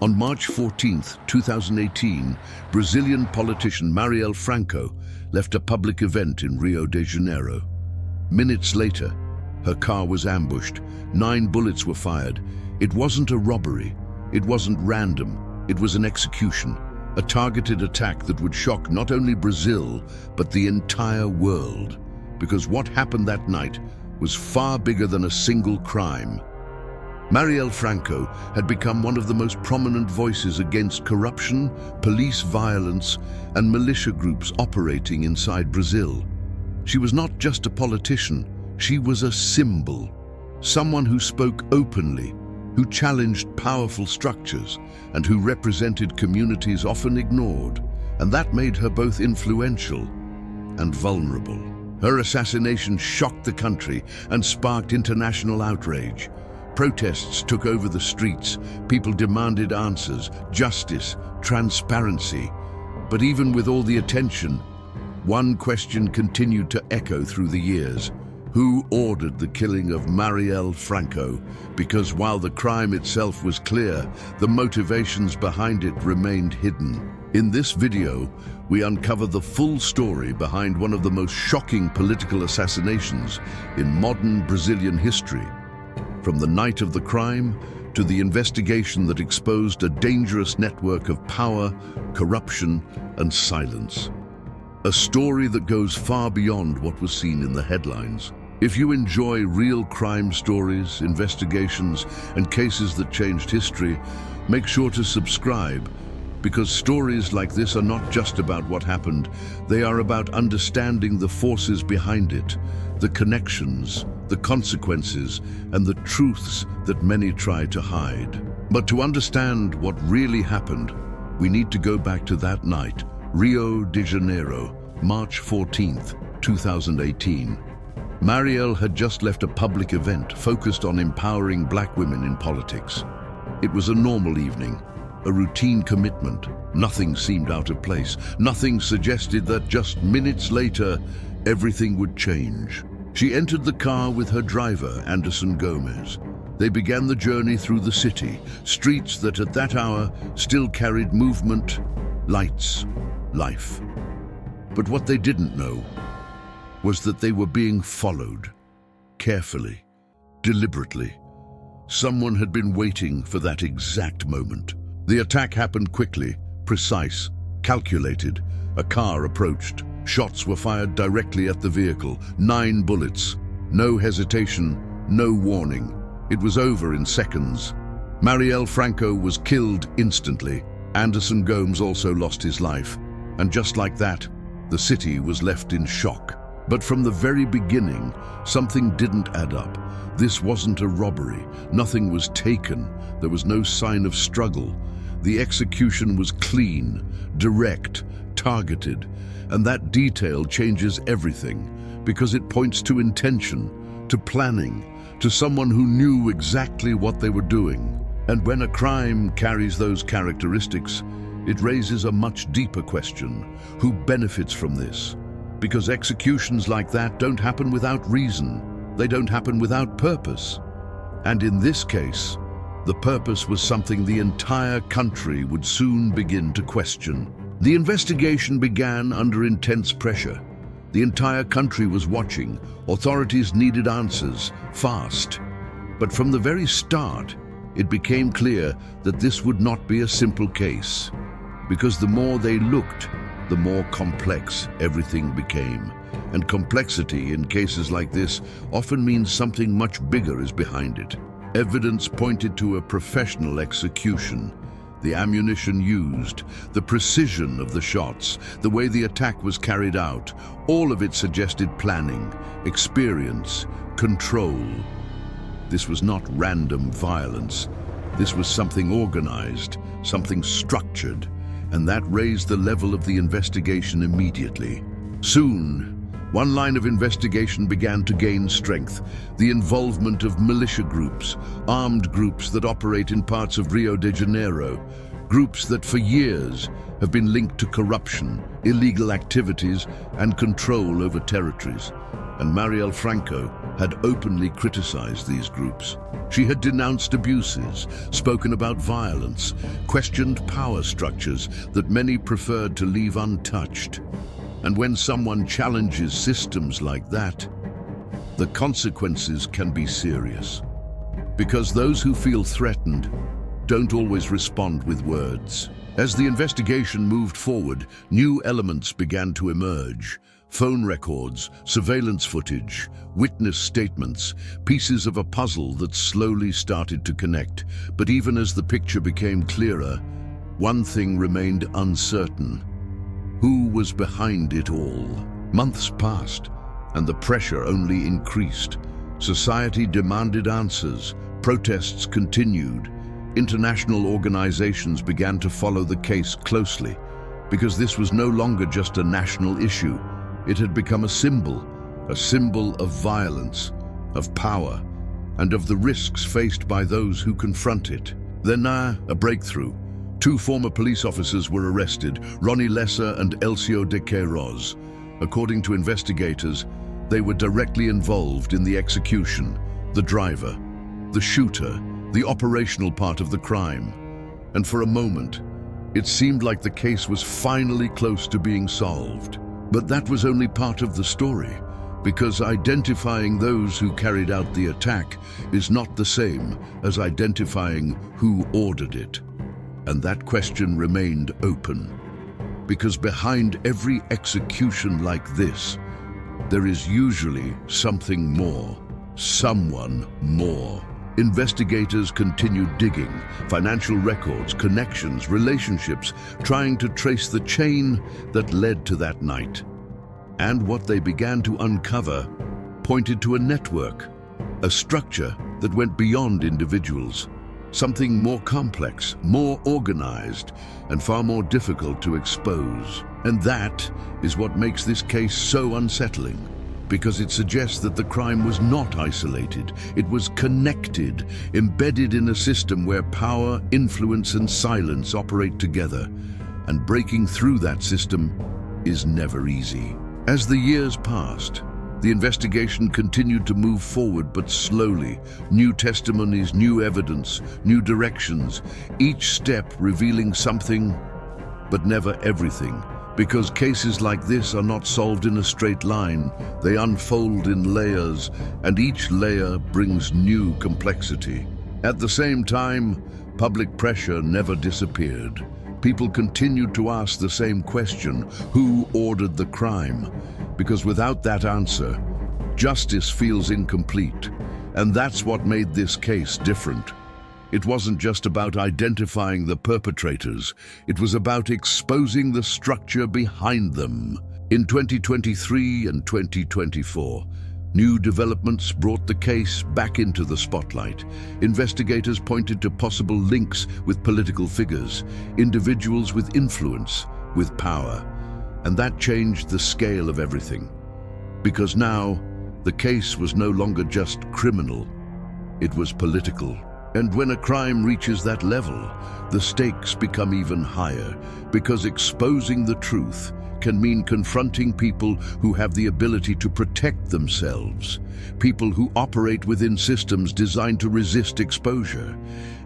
On March 14, 2018, Brazilian politician Marielle Franco left a public event in Rio de Janeiro. Minutes later, her car was ambushed. 9 bullets were fired. It wasn't a robbery. It wasn't random. It was an execution, a targeted attack that would shock not only Brazil, but the entire world. Because what happened that night was far bigger than a single crime. Marielle Franco had become one of the most prominent voices against corruption, police violence, and militia groups operating inside Brazil. She was not just a politician, she was a symbol. Someone who spoke openly, who challenged powerful structures, and who represented communities often ignored. And that made her both influential and vulnerable. Her assassination shocked the country and sparked international outrage. Protests took over the streets. People demanded answers, justice, transparency. But even with all the attention, one question continued to echo through the years. Who ordered the killing of Marielle Franco? Because while the crime itself was clear, the motivations behind it remained hidden. In this video, we uncover the full story behind one of the most shocking political assassinations in modern Brazilian history. From the night of the crime to the investigation that exposed a dangerous network of power, corruption, and silence. A story that goes far beyond what was seen in the headlines. If you enjoy real crime stories, investigations, and cases that changed history, make sure to subscribe, because stories like this are not just about what happened, they are about understanding the forces behind it, the connections, the consequences, and the truths that many try to hide. But to understand what really happened, we need to go back to that night, Rio de Janeiro, March 14th, 2018. Marielle had just left a public event focused on empowering black women in politics. It was a normal evening, a routine commitment. Nothing seemed out of place. Nothing suggested that just minutes later, everything would change. She entered the car with her driver, Anderson Gomez. They began the journey through the city, streets that at that hour still carried movement, lights, life. But what they didn't know was that they were being followed, carefully, deliberately. Someone had been waiting for that exact moment. The attack happened quickly, precise, calculated. A car approached. Shots were fired directly at the vehicle. 9 bullets. No hesitation, no warning. It was over in seconds. Marielle Franco was killed instantly. Anderson Gomez also lost his life. And just like that, the city was left in shock. But from the very beginning, something didn't add up. This wasn't a robbery. Nothing was taken. There was no sign of struggle. The execution was clean, direct, targeted. And that detail changes everything, because it points to intention, to planning, to someone who knew exactly what they were doing. And when a crime carries those characteristics, it raises a much deeper question. Who benefits from this? Because executions like that don't happen without reason. They don't happen without purpose. And in this case, the purpose was something the entire country would soon begin to question. The investigation began under intense pressure. The entire country was watching. Authorities needed answers, fast. But from the very start, it became clear that this would not be a simple case. Because the more they looked, the more complex everything became. And complexity in cases like this often means something much bigger is behind it. Evidence pointed to a professional execution. The ammunition used, the precision of the shots, the way the attack was carried out, all of it suggested planning, experience, control. This was not random violence. This was something organized, something structured, and that raised the level of the investigation immediately. Soon, one line of investigation began to gain strength: the involvement of militia groups, armed groups that operate in parts of Rio de Janeiro, groups that for years have been linked to corruption, illegal activities, and control over territories. and Marielle Franco had openly criticized these groups. She had denounced abuses, spoken about violence, questioned power structures that many preferred to leave untouched. And when someone challenges systems like that, the consequences can be serious. Because those who feel threatened don't always respond with words. As the investigation moved forward, new elements began to emerge. Phone records, surveillance footage, witness statements, pieces of a puzzle that slowly started to connect. But even as the picture became clearer, one thing remained uncertain. Who was behind it all? Months passed, and the pressure only increased. Society demanded answers. Protests continued. International organizations began to follow the case closely, because this was no longer just a national issue. It had become a symbol of violence, of power, and of the risks faced by those who confront it. Then a breakthrough. Two former police officers were arrested, Ronnie Lesser and Elcio de Queiroz. According to investigators, they were directly involved in the execution, the driver, the shooter, the operational part of the crime. And for a moment, it seemed like the case was finally close to being solved. But that was only part of the story, because identifying those who carried out the attack is not the same as identifying who ordered it. And that question remained open, because behind every execution like this, there is usually something more, someone more. Investigators continued digging, financial records, connections, relationships, trying to trace the chain that led to that night. And what they began to uncover pointed to a network, a structure that went beyond individuals, something more complex, more organized, and far more difficult to expose. And that is what makes this case so unsettling, because it suggests that the crime was not isolated. It was connected, embedded in a system where power, influence, and silence operate together. And breaking through that system is never easy. As the years passed, the investigation continued to move forward, but slowly. New testimonies, new evidence, new directions, each step revealing something, but never everything. Because cases like this are not solved in a straight line. They unfold in layers, and each layer brings new complexity. At the same time, public pressure never disappeared. People continued to ask the same question: who ordered the crime? Because without that answer, justice feels incomplete. And that's what made this case different. It wasn't just about identifying the perpetrators, it was about exposing the structure behind them. In 2023 and 2024, new developments brought the case back into the spotlight. Investigators pointed to possible links with political figures, individuals with influence, with power. And that changed the scale of everything. Because now, the case was no longer just criminal, it was political. And when a crime reaches that level, the stakes become even higher, because exposing the truth can mean confronting people who have the ability to protect themselves, people who operate within systems designed to resist exposure.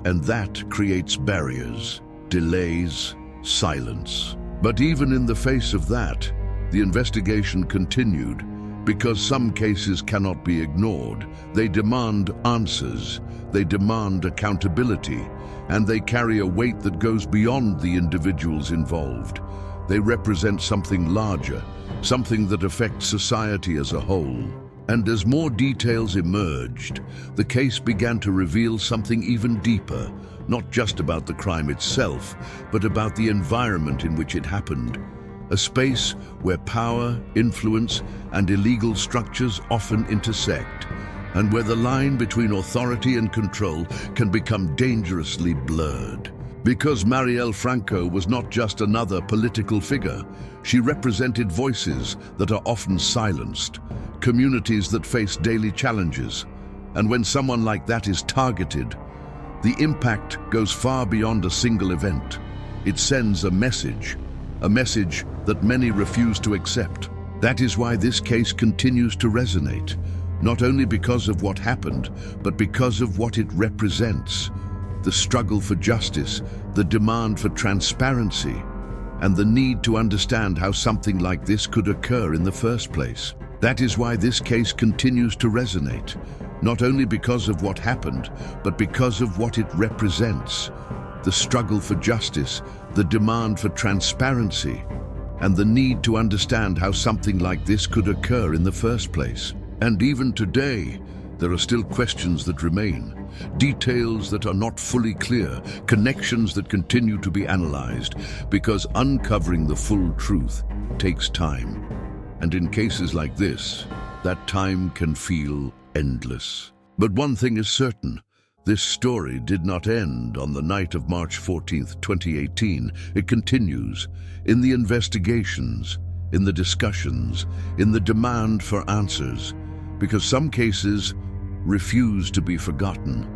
And that creates barriers, delays, silence. But even in the face of that, the investigation continued, because some cases cannot be ignored. They demand answers, they demand accountability, and they carry a weight that goes beyond the individuals involved. They represent something larger, something that affects society as a whole. And as more details emerged, the case began to reveal something even deeper, not just about the crime itself, but about the environment in which it happened. A space where power, influence, and illegal structures often intersect, and where the line between authority and control can become dangerously blurred. Because Marielle Franco was not just another political figure, she represented voices that are often silenced, communities that face daily challenges. And when someone like that is targeted, the impact goes far beyond a single event. It sends a message that many refuse to accept. That is why this case continues to resonate, not only because of what happened, but because of what it represents: the struggle for justice, the demand for transparency, and the need to understand how something like this could occur in the first place. That is why this case continues to resonate, not only because of what happened, but because of what it represents: the struggle for justice, the demand for transparency, and the need to understand how something like this could occur in the first place. And even today, there are still questions that remain, details that are not fully clear, connections that continue to be analyzed, because uncovering the full truth takes time. And in cases like this, that time can feel endless. But one thing is certain: this story did not end on the night of March 14th, 2018. It continues in the investigations, in the discussions, in the demand for answers, because some cases refuse to be forgotten,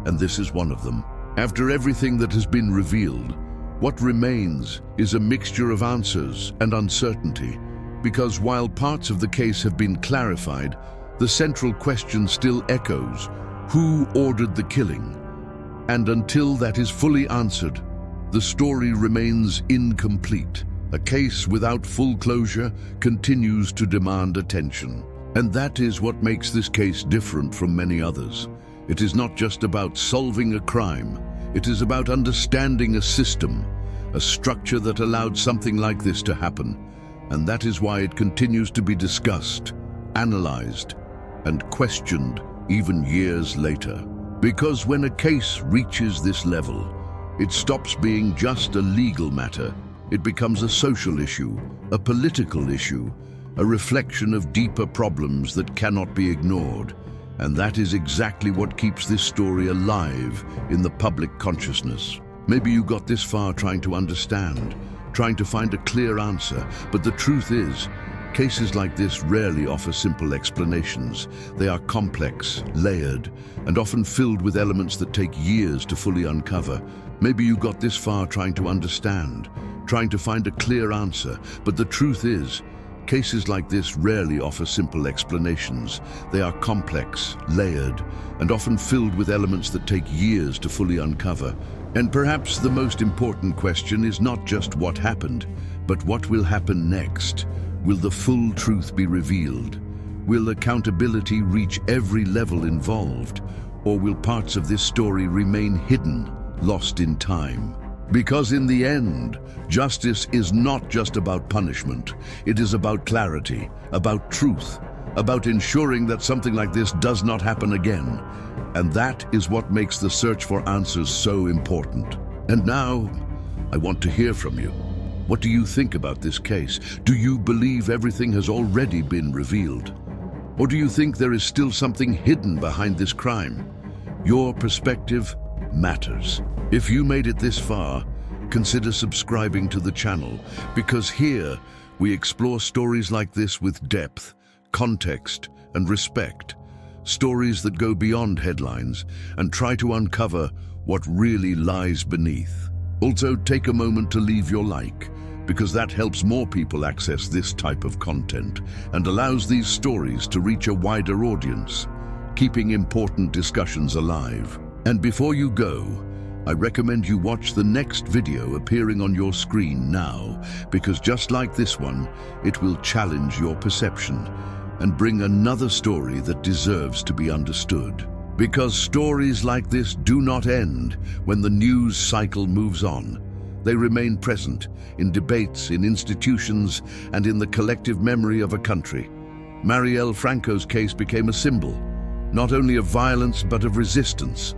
and this is one of them. After everything that has been revealed, what remains is a mixture of answers and uncertainty, because while parts of the case have been clarified, the central question still echoes: who ordered the killing? And until that is fully answered, the story remains incomplete. A case without full closure continues to demand attention. And that is what makes this case different from many others. It is not just about solving a crime. It is about understanding a system, a structure that allowed something like this to happen. And that is why it continues to be discussed, analyzed, and questioned even years later. Because when a case reaches this level, it stops being just a legal matter. It becomes a social issue, a political issue, a reflection of deeper problems that cannot be ignored. And that is exactly what keeps this story alive in the public consciousness. Maybe you got this far trying to understand, trying to find a clear answer, but the truth is, cases like this rarely offer simple explanations. They are complex, layered, and often filled with elements that take years to fully uncover. Maybe you got this far trying to understand, trying to find a clear answer, but the truth is, cases like this rarely offer simple explanations. They are complex, layered, and often filled with elements that take years to fully uncover. And perhaps the most important question is not just what happened, but what will happen next. Will the full truth be revealed? Will accountability reach every level involved? Or will parts of this story remain hidden, lost in time? Because in the end, justice is not just about punishment. It is about clarity, about truth, about ensuring that something like this does not happen again. And that is what makes the search for answers so important. And now, I want to hear from you. What do you think about this case? Do you believe everything has already been revealed? Or do you think there is still something hidden behind this crime? Your perspective matters. If you made it this far, consider subscribing to the channel, because here we explore stories like this with depth, context, and respect. Stories that go beyond headlines and try to uncover what really lies beneath. Also, take a moment to leave your like, because that helps more people access this type of content and allows these stories to reach a wider audience, keeping important discussions alive. And before you go, I recommend you watch the next video appearing on your screen now, because just like this one, it will challenge your perception and bring another story that deserves to be understood. Because stories like this do not end when the news cycle moves on. They remain present in debates, in institutions, and in the collective memory of a country. Marielle Franco's case became a symbol, not only of violence but of resistance.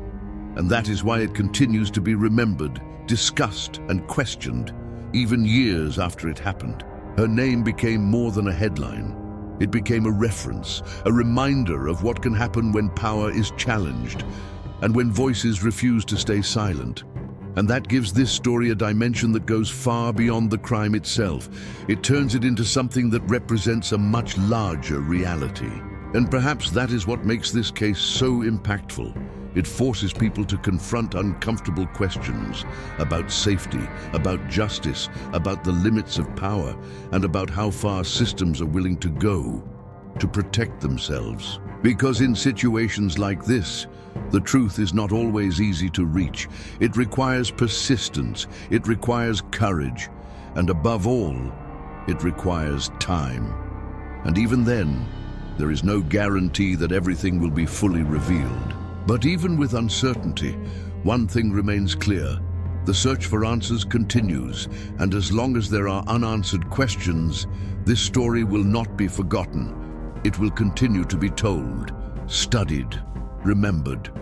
And that is why it continues to be remembered, discussed, and questioned, even years after it happened. Her name became more than a headline. It became a reference, a reminder of what can happen when power is challenged and when voices refuse to stay silent. And that gives this story a dimension that goes far beyond the crime itself. It turns it into something that represents a much larger reality. And perhaps that is what makes this case so impactful. It forces people to confront uncomfortable questions about safety, about justice, about the limits of power, and about how far systems are willing to go to protect themselves. Because in situations like this, the truth is not always easy to reach. It requires persistence, it requires courage, and above all, it requires time. And even then, there is no guarantee that everything will be fully revealed. But even with uncertainty, one thing remains clear. The search for answers continues, and as long as there are unanswered questions, this story will not be forgotten. It will continue to be told, studied, remembered.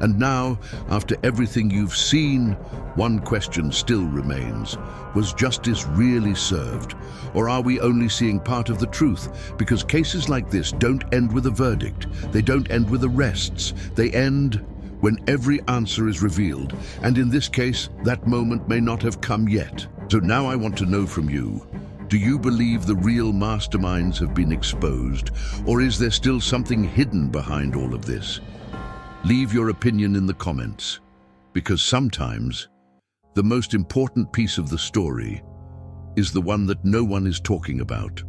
And now, after everything you've seen, one question still remains. Was justice really served? Or are we only seeing part of the truth? Because cases like this don't end with a verdict. They don't end with arrests. They end when every answer is revealed. And in this case, that moment may not have come yet. So now I want to know from you, do you believe the real masterminds have been exposed? Or is there still something hidden behind all of this? Leave your opinion in the comments, because sometimes the most important piece of the story is the one that no one is talking about.